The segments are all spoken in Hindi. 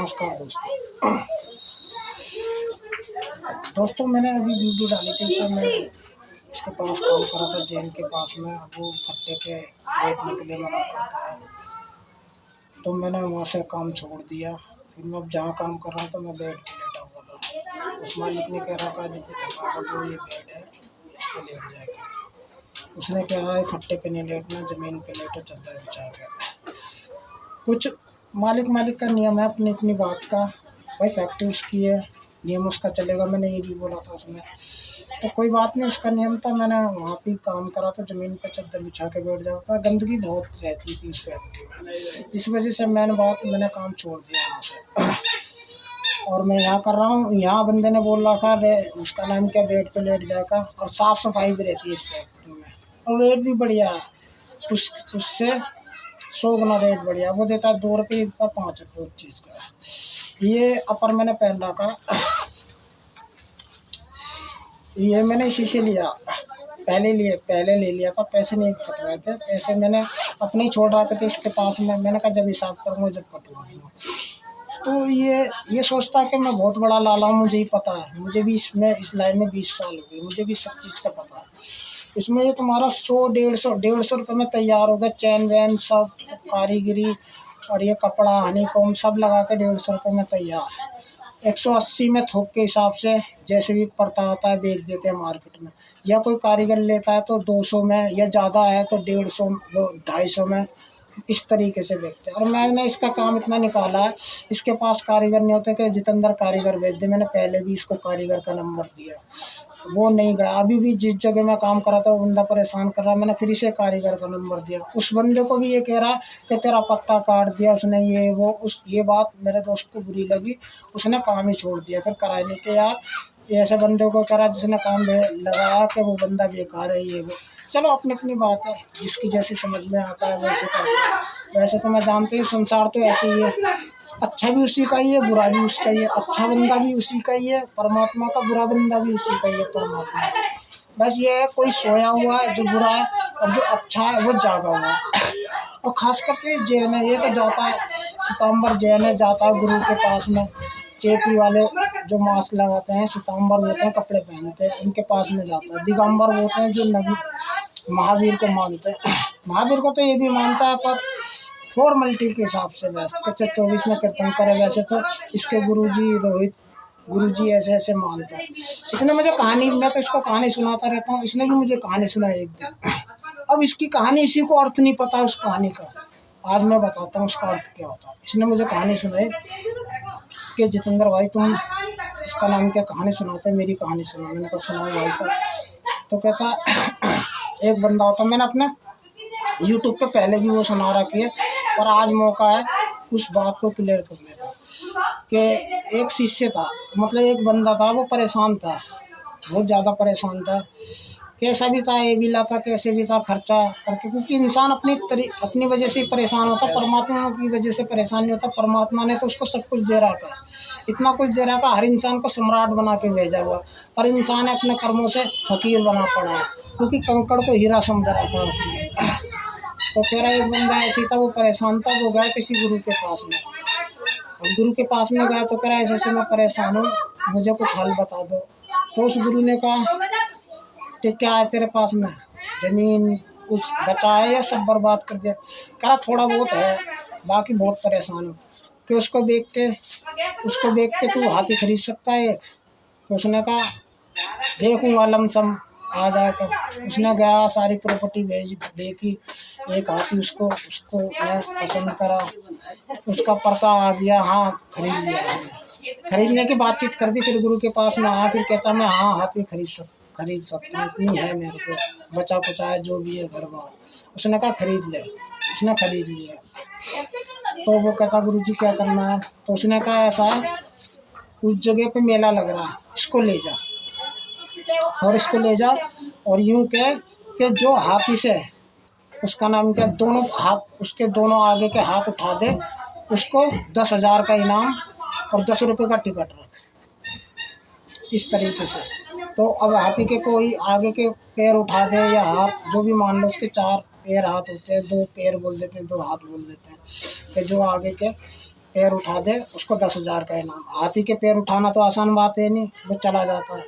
नमस्कार दोस्तों मैंने अभी वीडियो डाली थी कि मैं उसके पास काम कर रहा था जैन के पास में। वो खट्टे पे बैठने के लिए मना करता है, तो मैंने वहाँ से काम छोड़ दिया। फिर मैं अब जहाँ काम कर रहा था मैं बेड पे लेटा हुआ था। उस मालिक ने कह रहा था जब थकावट हो ये बेड है इस पे लेट जाएगा। उसने कहा है फट्टे पे नहीं लेटना, ज़मीन पे लेटो चादर बिछा के। कुछ मालिक का नियम है अपनी अपनी बात का। भाई फैक्ट्री उसकी है, नियम उसका चलेगा। मैंने ये भी बोला था उसमें, तो कोई बात नहीं, उसका नियम था। मैंने वहाँ पे काम करा तो ज़मीन पे चादर बिछा के बैठ जाता। गंदगी बहुत रहती थी उस फैक्ट्री में, इस वजह से मैंने काम छोड़ दिया वहाँ से। और मैं यहाँ कर रहा हूँ। यहाँ बंदे ने बोल रखा रे उसका नाम क्या, बेड पे लेट जाएगा। और साफ़ सफाई भी रहती है इस फैक्ट्री में, और रेट भी बढ़िया है। उससे 100 गुना रेट बढ़िया। वो देता है 2 रुपये, देता 5 रुपये उस चीज़ का। ये अपर मैंने पहन रखा, ये मैंने इसी से लिया। पहले ले लिया था, पैसे नहीं कटवाए थे। पैसे मैंने अपने ही छोड़ रखे थे इसके पास में। मैंने कहा जब हिसाब करूँगा जब कटवा दूँगा। तो ये सोचता है कि मैं बहुत बड़ा लाला हूँ, मुझे ही पता है। मुझे भी इस लाइन में 20 साल हो गए, मुझे भी सब चीज़ का पता है। इसमें ये तुम्हारा 100 150 150 रुपये में तैयार होगा। चैन वैन सब कारीगरी और ये कपड़ा हनीकॉम सब लगा के 150 रुपये में तैयार। 180 में थोक के हिसाब से जैसे भी पड़ता आता है बेच देते हैं मार्केट में। या कोई कारीगर लेता है तो 200 में, या ज़्यादा है तो 150 250 में, इस तरीके से बेचते हैं। और मैंने इसका काम इतना निकाला है, इसके पास कारीगर नहीं होते कि जितेंद्र कारीगर भेज दे। मैंने पहले भी इसको कारीगर का नंबर दिया, वो नहीं गया। अभी भी जिस जगह मैं काम कर रहा था वो बंदा परेशान कर रहा, मैंने फिर इसे कारीगर का नंबर दिया। उस बंदे को भी ये कह रहा कि तेरा पत्ता काट दिया उसने, ये वो। ये बात मेरे दोस्त को बुरी लगी, उसने काम ही छोड़ दिया फिर कराने के। यार ऐसे बंदे को करा जिसने काम लगाया कि वो बंदा बेकार है, ये वो। चलो अपनी अपनी बात है, जिसकी जैसी समझ में आता है वैसे करता है। वैसे तो मैं जानती हूँ संसार तो ऐसे ही है, अच्छा भी उसी का ही है, बुरा भी उसका ही है। अच्छा बंदा भी उसी का ही है परमात्मा का, बुरा बंदा भी उसी का ही है परमात्मा का। बस ये है, कोई सोया हुआ है जो बुरा है, और जो अच्छा है वो जागा हुआ है। और खास करके जैन है, ये तो जाता है सितंबर जैन है, जाता है गुरु के पास में। चेपी वाले जो मास्क लगाते हैं, सितंबर होते हैं, कपड़े पहनते हैं, उनके पास में जाता है। दिगंबर होते हैं जो महावीर को मानते हैं। महावीर को तो ये भी मानता है पर फॉर्मेलिटी के हिसाब से। वैसे कच्चे 24 में कीर्तन करे, वैसे तो इसके गुरुजी रोहित गुरुजी ऐसे ऐसे मानता है। इसने मुझे कहानी, मैं तो इसको कहानी सुनाता रहता हूँ, इसने भी मुझे कहानी सुनाई एक दिन। अब इसकी कहानी, इसी को अर्थ नहीं पता उस कहानी का। आज मैं बताता हूँ उसका अर्थ क्या होता है। इसने मुझे कहानी सुनाई कि जितेंद्र भाई तुम उसका नाम क्या कहानी सुनाते, मेरी कहानी सुना। मैंने कहा सुनाओ भाई साहब। तो कहता एक बंदा होता, मैंने अपने यूट्यूब पे पहले भी वो सुना रखी है, पर आज मौका है उस बात को क्लियर करने का। कि एक शिष्य था, मतलब एक बंदा था, वो परेशान था, बहुत ज़्यादा परेशान था। कैसा भी था, ये भी लाता कैसे भी था खर्चा करके, क्योंकि इंसान अपनी वजह से परेशान होता, परमात्मा की वजह से परेशान नहीं होता। परमात्मा ने तो उसको सब कुछ दे रखा है, इतना कुछ दे रखा, हर इंसान को सम्राट बना के भेजा हुआ, पर इंसान ने अपने कर्मों से फकीर बना पड़ा है, क्योंकि कंकड़ को हीरा समझ रहा था उसने। तो कह रहा एक बंदा ऐसी था, वो परेशान था, वो गया किसी गुरु के पास में। अब गुरु के पास में गया तो कह रहा ऐसे मैं परेशान हूँ, मुझे कुछ हल बता दो। तो उस गुरु ने कहा कि क्या है तेरे पास में, ज़मीन कुछ बचा है या सब बर्बाद कर दिया? कह रहा थोड़ा बहुत है, बाकी बहुत परेशान हूँ। कि उसको देख के तू हाथी खरीद सकता है? तो उसने कहा देखूँगा, लमसम आ जाए तो। उसने गया, सारी प्रॉपर्टी देखी, एक हाथी उसको मैं पसंद करा, उसका पर्दा आ गया, हाँ खरीद लिया उसने। खरीदने की बातचीत कर दी, फिर गुरु के पास में आया, फिर कहता मैं हाँ हाथी खरीद सकता हूँ, इतनी है मेरे को, बचा कुचा है जो भी है घर बार। उसने कहा खरीद ले, उसने खरीद लिया। तो वो कहता गुरुजी क्या करना है? तो उसने कहा ऐसा है, उस जगह पे मेला लग रहा है, इसको ले जा, और इसको ले जा, और यूं कह कि जो हाथी से, उसका नाम क्या, दोनों हाथ, उसके दोनों आगे के हाथ उठा दे, उसको 10,000 का इनाम और 10 रुपये का टिकट रख, इस तरीके से। तो अब हाथी के कोई आगे के पैर उठा दे या हाथ, जो भी मान लो, उसके 4 पैर हाथ होते हैं, 2 पैर बोल देते हैं, 2 हाथ बोल देते हैं, कि जो आगे के पैर उठा दे उसको 10,000 का इनाम। हाथी के पैर उठाना तो आसान बात है नहीं, वो चला जाता है।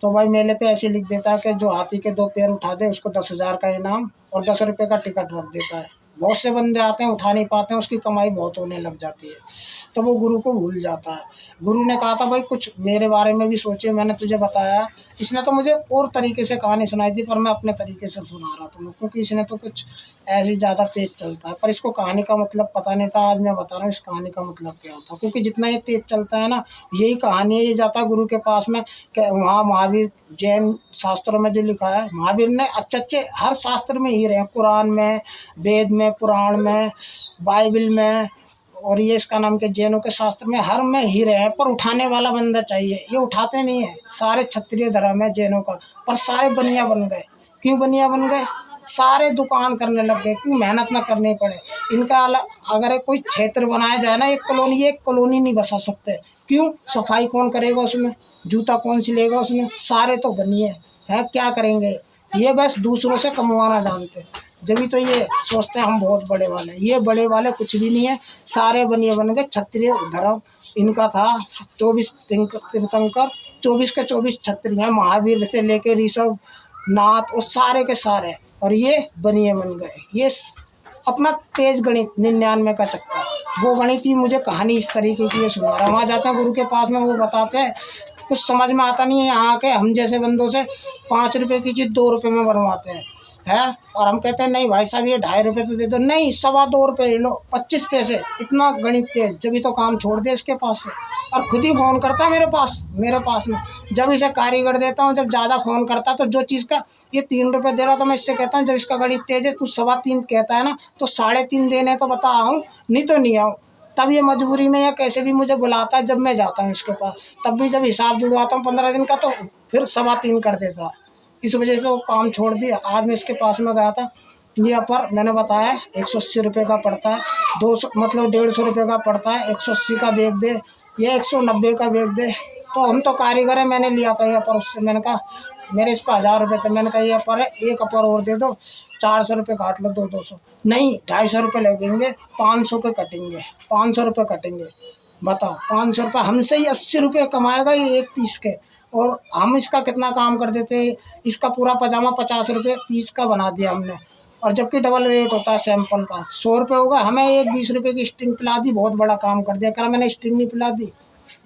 तो भाई मेले पे ऐसे लिख देता है कि जो हाथी के 2 पैर उठा दे उसको 10,000 का इनाम और 10 रुपये का टिकट रख देता है। बहुत से बंदे आते हैं, उठा नहीं पाते हैं, उसकी कमाई बहुत होने लग जाती है, तो वो गुरु को भूल जाता है। गुरु ने कहा था भाई कुछ मेरे बारे में भी सोचे, मैंने तुझे बताया। इसने तो मुझे और तरीके से कहानी सुनाई थी, पर मैं अपने तरीके से सुना रहा था क्योंकि इसने तो कुछ ऐसी ज़्यादा तेज चलता है, पर इसको कहानी का मतलब पता नहीं था। आज मैं बता रहा हूँ इस कहानी का मतलब क्या होता है, क्योंकि जितना ये तेज चलता है ना, यही कहानी है। ये जाता है गुरु के पास में, वहाँ महावीर जैन शास्त्रों में जो लिखा है, महावीर ने अच्छे हर शास्त्र में ही रहे, कुरान में, वेद में, पुराण में, बाइबल में, और ये इसका नाम के जैनों के शास्त्र में, हर में ही रहे हैं। पर उठाने वाला बंदा चाहिए, ये उठाते नहीं है। सारे क्षत्रिय धर्म है जैनों का, पर सारे बनिया बन गए। क्यों बनिया बन गए? सारे दुकान करने लग गए। क्यों? मेहनत ना करनी पड़े। इनका अगर कोई क्षेत्र बनाया जाए ना, एक कॉलोनी नहीं बसा सकते। क्यों? सफाई कौन करेगा उसमें, जूता कौन सिलेगा उसमें? सारे तो बनिए हैं, क्या करेंगे? ये बस दूसरों से कमवाना जानते हैं। जब तो ये सोचते हैं हम बहुत बड़े वाले, ये बड़े वाले कुछ भी नहीं है। सारे बनिए बन गए। क्षत्रिय धर्म इनका था 24 तीर्थंकर, 24 के 24 क्षत्रिय हैं, महावीर से लेके ऋषभ नाथ और सारे के सारे, और ये बनिए बन गए। ये अपना तेज गणित 99 का चक्कर, वो गणित ही मुझे कहानी इस तरीके की ये सुना रहा। वहाँ जाते हैं गुरु के पास में, वो बताते हैं कुछ समझ में आता नहीं है। यहाँ के हम जैसे बंदों से 5 रुपये की चीज़ 2 रुपये में बनवाते हैं और हम कहते हैं नहीं भाई साहब ये 2.5 रुपये तो दे दो। नहीं, 2.25 रुपये ले लो, 25 पैसे। इतना गणित तेज, जब तो काम छोड़ दे इसके पास से, और खुद ही फ़ोन करता है मेरे पास में। जब इसे कारीगर देता हूँ, जब ज़्यादा फ़ोन करता है तो जो चीज़ का ये 3 रुपये दे रहा, तो मैं इससे कहता हूँ जब इसका गणित तेज है तू 3.25 कहता है ना, तो 3.5 देने तो बता आऊँ, नहीं तो नहीं आऊँ। तब ये मजबूरी में या कैसे भी मुझे बुलाता है जब मैं जाता हूँ इसके पास। तब भी जब हिसाब जुड़वाता हूँ 15 दिन का, तो फिर 3.25 कर देता है। इस वजह से वो काम छोड़ दिया। आज मैं इसके पास में गया था, यहाँ पर मैंने बताया 180 रुपये का पड़ता है, 200 मतलब 150 रुपये का पड़ता है। 180 का बैग दे, ये 190 का बैग दे। तो हम तो कारीगर है, मैंने लिया था यहाँ पर उससे। मैंने कहा मेरे इस पर 1000 रुपये थे, मैंने कहा यहाँ पर है, एक अपर और दे दो, 400 रुपये काट लो, 200। नहीं, 250 रुपये लगेंगे, 500 के कटेंगे, 500 रुपये कटेंगे। बताओ, 500 रुपये हमसे ही 80 रुपये कमाएगा ये एक पीस के, और हम इसका कितना काम कर देते हैं। इसका पूरा पजामा 50 रुपये पीस का बना दिया हमने, और जबकि डबल रेट होता है सैंपल का। 100 रुपये होगा, हमें एक 20 रुपये की स्टिंग पिला दी, बहुत बड़ा काम कर दिया। कहा मैंने स्टिंग नहीं पिला दी,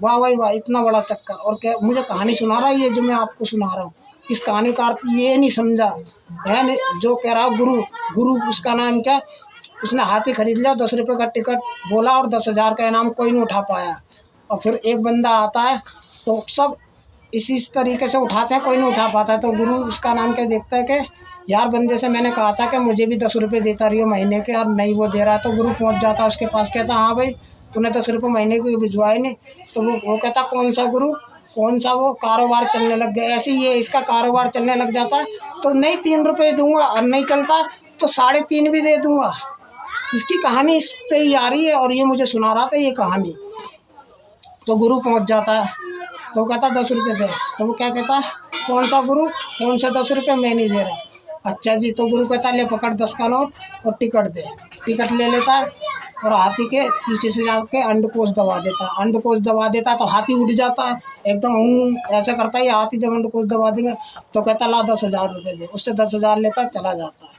वाह भाई वाह, इतना बड़ा चक्कर। और क्या मुझे कहानी सुना रहा है ये जो मैं आपको सुना रहा हूँ। इस कहानी का अर्थ ये नहीं समझा है जो कह रहा गुरु उसका नाम क्या, उसने हाथी खरीद लिया, 10 रुपये का टिकट बोला और 10,000 का इनाम कोई नहीं उठा पाया। और फिर एक बंदा आता है तो सब इसी तरीके से उठाते हैं, कोई नहीं उठा पाता है। तो गुरु उसका नाम क्या देखता है कि यार बंदे से मैंने कहा था कि मुझे भी 10 रुपये देता रही हो महीने के, और नहीं वो दे रहा है। तो गुरु पहुंच जाता है उसके पास, कहता हाँ भाई तूने 10 रुपये महीने के भिजवाए नहीं। तो वो कहता कौन सा गुरु, कौन सा? वो कारोबार चलने लग गया। ऐसे ही ये इसका कारोबार चलने लग जाता है, तो नहीं 3 रुपये दूंगा, और नहीं चलता तो 3.5 भी दे दूंगा। इसकी कहानी इस पे ही आ रही है, और ये मुझे सुना रहा था ये कहानी। तो गुरु पहुंच जाता है, तो कहता 10 रुपये दे। तो वो क्या कहता, कौन सा गुरु, कौन से 10 रुपये, मैं नहीं दे रहा। अच्छा जी। तो गुरु कहता ले पकड़ 10 का नोट और टिकट दे। टिकट ले लेता है और हाथी के पीछे से जाके अंडकोश दबा देता है। अंडकोश दबा देता है तो हाथी उठ जाता है एकदम, ऐसा करता है ये हाथी। जब अंडकोश दबा देंगे तो कहता ला 10,000 रुपये दे। उससे 10,000 लेता, चला जाता है।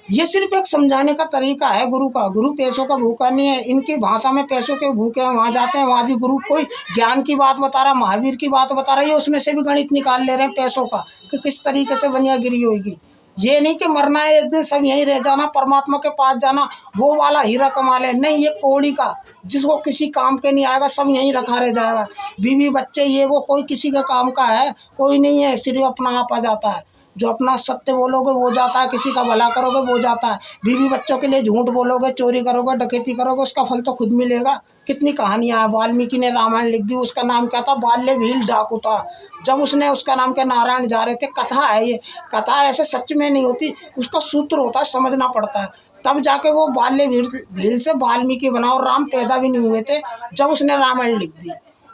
ये सिर्फ एक समझाने का तरीका है गुरु का। गुरु पैसों का भूखा नहीं है, इनकी भाषा में पैसों के भूखे हैं। वहाँ जाते हैं, वहाँ भी गुरु कोई ज्ञान की बात बता रहा, महावीर की बात बता रहा है, ये उसमें से भी गणित निकाल ले रहे हैं पैसों का कि किस तरीके से बनियागिरी होगी। ये नहीं कि मरना है एक दिन, सब यहीं रह जाना, परमात्मा के पास जाना, वो वाला हीरा कमा ले। नहीं, ये कौड़ी का जिसको किसी काम के नहीं आएगा, सब यहीं रखा रह जाएगा। बीवी बच्चे ये वो कोई किसी का काम का है कोई नहीं है, सिर्फ अपना आप आ जाता है। जो अपना सत्य बोलोगे वो जाता है, किसी का भला करोगे वो जाता है। बीवी बच्चों के लिए झूठ बोलोगे, चोरी करोगे, डकैती करोगे, उसका फल तो खुद मिलेगा। कितनी कहानियाँ हैं। वाल्मीकि ने रामायण लिख दी, उसका नाम क्या था, बाल्य भील डाकू था। जब उसने उसका नाम क्या, नारायण जा रहे थे। कथा है ये, कथा ऐसे सच में नहीं होती, उसका सूत्र होता है, समझना पड़ता है। तब जाके वो बाल्य भील से वाल्मीकि बना, और राम पैदा भी नहीं हुए थे जब उसने रामायण लिख दी।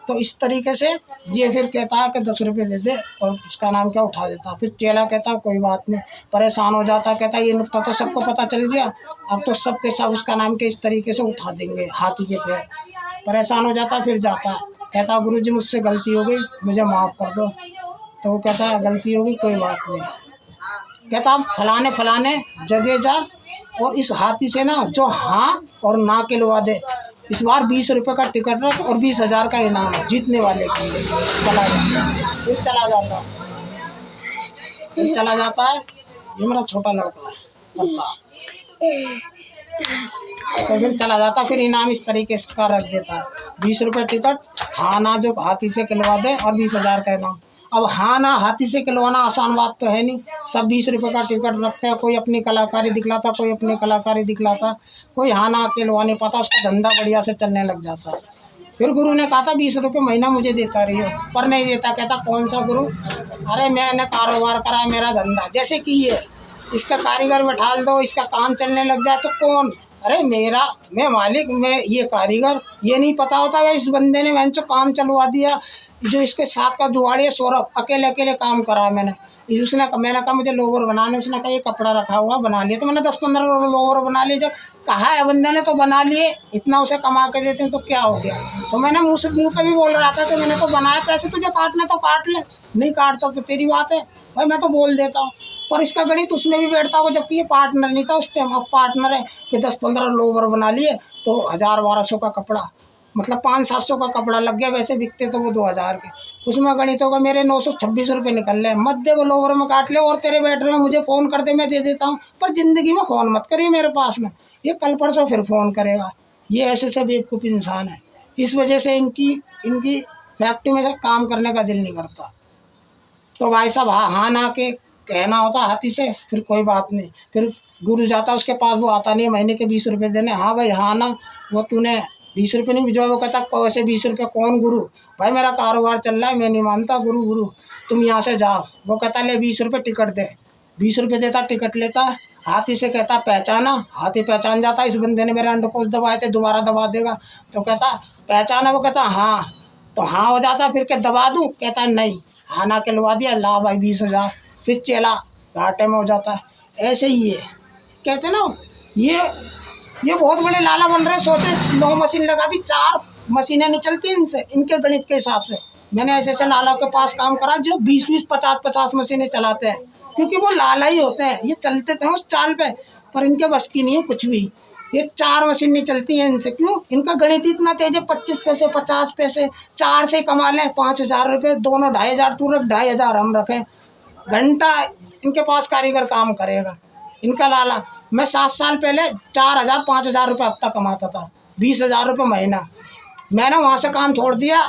तो इस तरीके से ये फिर कहता है कि 10 रुपये दे दे, और उसका नाम क्या उठा देता। फिर चेला कहता है कोई बात नहीं, परेशान हो जाता, कहता ये नुक्ता तो सबको पता चल गया, अब तो सब के सब उसका नाम के इस तरीके से उठा देंगे हाथी के पैर। परेशान हो जाता, फिर जाता, कहता गुरुजी मुझसे गलती हो गई, मुझे माफ़ कर दो। तो वो कहता है गलती होगी, कोई बात नहीं। कहता आप फलाने फलाने जगह जा और इस हाथी से ना जो हाँ और ना के लुआ दे, इस बार 20 रुपये का टिकट रख और 20,000 का इनाम जीतने वाले के लिए। चला जाता, फिर चला जाता, फिर चला जाता है। ये मेरा छोटा लड़का है पड़ता, तो फिर चला जाता, फिर इनाम इस तरीके से का रख देता है 20 रुपये टिकट, हाँ ना जो हाथी से खिलवा दे और 20,000 का इनाम। अब हाँ ना हाथी से खिलवाना आसान बात तो है नहीं, सब 20 रुपये का टिकट रखते हैं, कोई अपनी कलाकारी दिखलाता, कोई अपनी कलाकारी दिखलाता, कोई हाँ ना खिलवा नहीं पाता, उसका धंधा बढ़िया से चलने लग जाता। फिर गुरु ने कहा था 20 रुपये महीना मुझे देता रही हो, पर नहीं देता। कहता कौन सा गुरु, अरे मैंने कारोबार करा है, मेरा धंधा, जैसे कि ये इसका कारीगर बैठा दो, इसका काम चलने लग जाए तो कौन, अरे मैं मालिक, मैं ये कारीगर, ये नहीं पता होता भाई इस बंदे ने मैंने जो काम चलवा दिया, जो इसके साथ का जुआड़ी है सौरभ, अकेले अकेले काम करा मैंने। मैंने कहा मुझे लोवर बनाने, उसने कहा ये कपड़ा रखा हुआ बना लिया, तो मैंने 10-15 लोवर बना लिए। जब कहा है बंदे ने तो बना लिए, इतना उसे कमा के देते हैं तो क्या हो गया। तो मैंने मुँह पे भी बोल रहा था कि मैंने तो बनाया, पैसे तुझे काटना तो काट ले, नहीं काटता तो तेरी बात है भाई, मैं तो बोल देता हूँ। पर इसका गणित उसमें भी बैठता होगा, जबकि ये पार्टनर नहीं था उस टाइम। अब पार्टनर है कि 10-15 लोवर बना लिए तो 1000-1200 का कपड़ा, मतलब 500-700 का कपड़ा लग गया, वैसे बिकते तो वो 2000 के। उसमें गणित होगा मेरे 926 रुपये निकल रहे, मत दे वो लोवर में काट ले, और तेरे बैटरी में मुझे फ़ोन कर दे, मैं दे देता हूँ, पर ज़िंदगी में फ़ोन मत करिए मेरे पास में, ये कल परसों फिर फ़ोन करेगा। ये ऐसे से बेवकूफ़ इंसान है, इस वजह से इनकी फैक्ट्री में से काम करने का दिल नहीं करता। तो भाई साहब हाँ ना के कहना होता हाथी से, फिर कोई बात नहीं। फिर गुरु जाता उसके पास, वो आता नहीं है महीने के 20 रुपये देने, हाँ भाई हाँ ना, वो तूने 20 रुपये नहीं भिजवा। वो कहता कैसे 20 रुपये, कौन गुरु, भाई मेरा कारोबार चल रहा है, मैं नहीं मानता गुरु, तुम यहाँ से जाओ। वो कहता ले 20 रुपये टिकट दे, 20 रुपये देता, टिकट लेता, हाथी से कहता पहचाना, हाथी पहचान जाता, इस बंदे ने मेरे अंडकोश दबाए थे, दोबारा दबा देगा। तो कहता पहचाना, वो कहता हाँ, तो हाँ हो जाता, फिर क्या दबा दूँ, कहता नहीं, हाँ ना खिलवा दिया, ला भाई 20,000, फिर चला घाटे में हो जाता है। ऐसे ही है, कहते ना ये बहुत बड़े लाला बन रहे। सोचे 9 मशीन लगा दी, 4 मशीनें नहीं चलती इनसे, इनके गणित के हिसाब से। मैंने ऐसे लाला के पास काम करा जो 20-20, 50-50 मशीनें चलाते हैं, क्योंकि वो लाला ही होते हैं, ये चलते थे उस चाल पे, पर इनके बस की नहीं है कुछ भी। ये 4 मशीन नहीं चलती हैं इनसे, क्यों, इनका गणित इतना तेज है, 25 पैसे 50 पैसे 4 से कमा लें 5,000 रुपये, दोनों 2,500 तू रख, 2,500 हम रखें, घंटा इनके पास कारीगर काम करेगा। इनका लाला, मैं 7 साल पहले 4,000-5,000 रुपये हफ्ता कमाता था, 20,000 रुपये महीना। मैंने वहाँ से काम छोड़ दिया,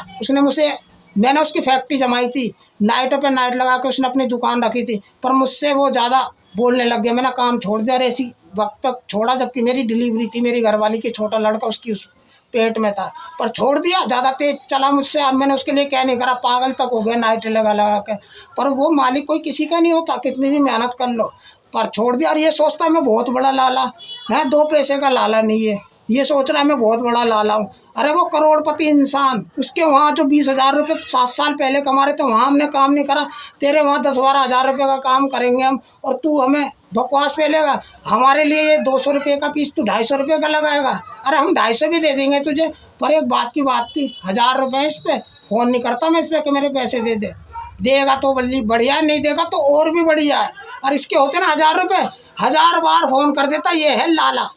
मैंने उसकी फैक्ट्री जमाई थी, नाइटों पे नाइट लगा के उसने अपनी दुकान रखी थी, पर मुझसे वो ज़्यादा बोलने लग गया, मैंने काम छोड़ दिया। और ऐसी वक्त पर छोड़ा जबकि मेरी डिलीवरी थी, मेरी घरवाली की छोटा लड़का उसकी उस पेट में था, पर छोड़ दिया, ज़्यादा तेज चला मुझसे। अब मैंने उसके लिए क्या नहीं करा, पागल तक हो गया नाइट लगा के। पर वो मालिक कोई किसी का नहीं होता, कितनी भी मेहनत कर लो, पर छोड़ दिया। और ये सोचता है मैं बहुत बड़ा लाला है, 2 पैसे का लाला नहीं है, ये सोच रहा है मैं बहुत बड़ा लाला हूँ। अरे वो करोड़पति इंसान, उसके वहाँ जो 20,000 रुपये 7 साल पहले कमा रहे थे, वहाँ हमने काम नहीं करा, तेरे वहाँ 10-12 हज़ार रुपये का काम करेंगे हम, और तू हमें बकवास पे लेगा। हमारे लिए ये 200 रुपये का पीस तू 250 रुपये का लगाएगा, अरे हम 250 भी दे देंगे तुझे। पर एक बात की बात थी, 1000 रुपये इस पर फ़ोन नहीं करता मैं इस पर कि मेरे पैसे दे दे, देगा तो बढ़िया, नहीं देगा तो और भी बढ़िया है। और इसके होते ना 1000 रुपये, 1000 बार फ़ोन कर देता, ये है लाला,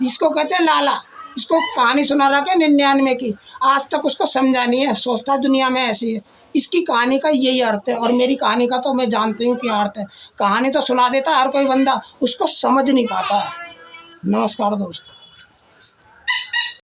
इसको कहते हैं लाला। इसको कहानी सुना रहा है 99 की, आज तक उसको समझा नहीं है, सोचता दुनिया में ऐसी है। इसकी कहानी का यही अर्थ है, और मेरी कहानी का तो मैं जानती हूँ क्या अर्थ है। कहानी तो सुना देता हर कोई बंदा, उसको समझ नहीं पाता है। नमस्कार दोस्तों।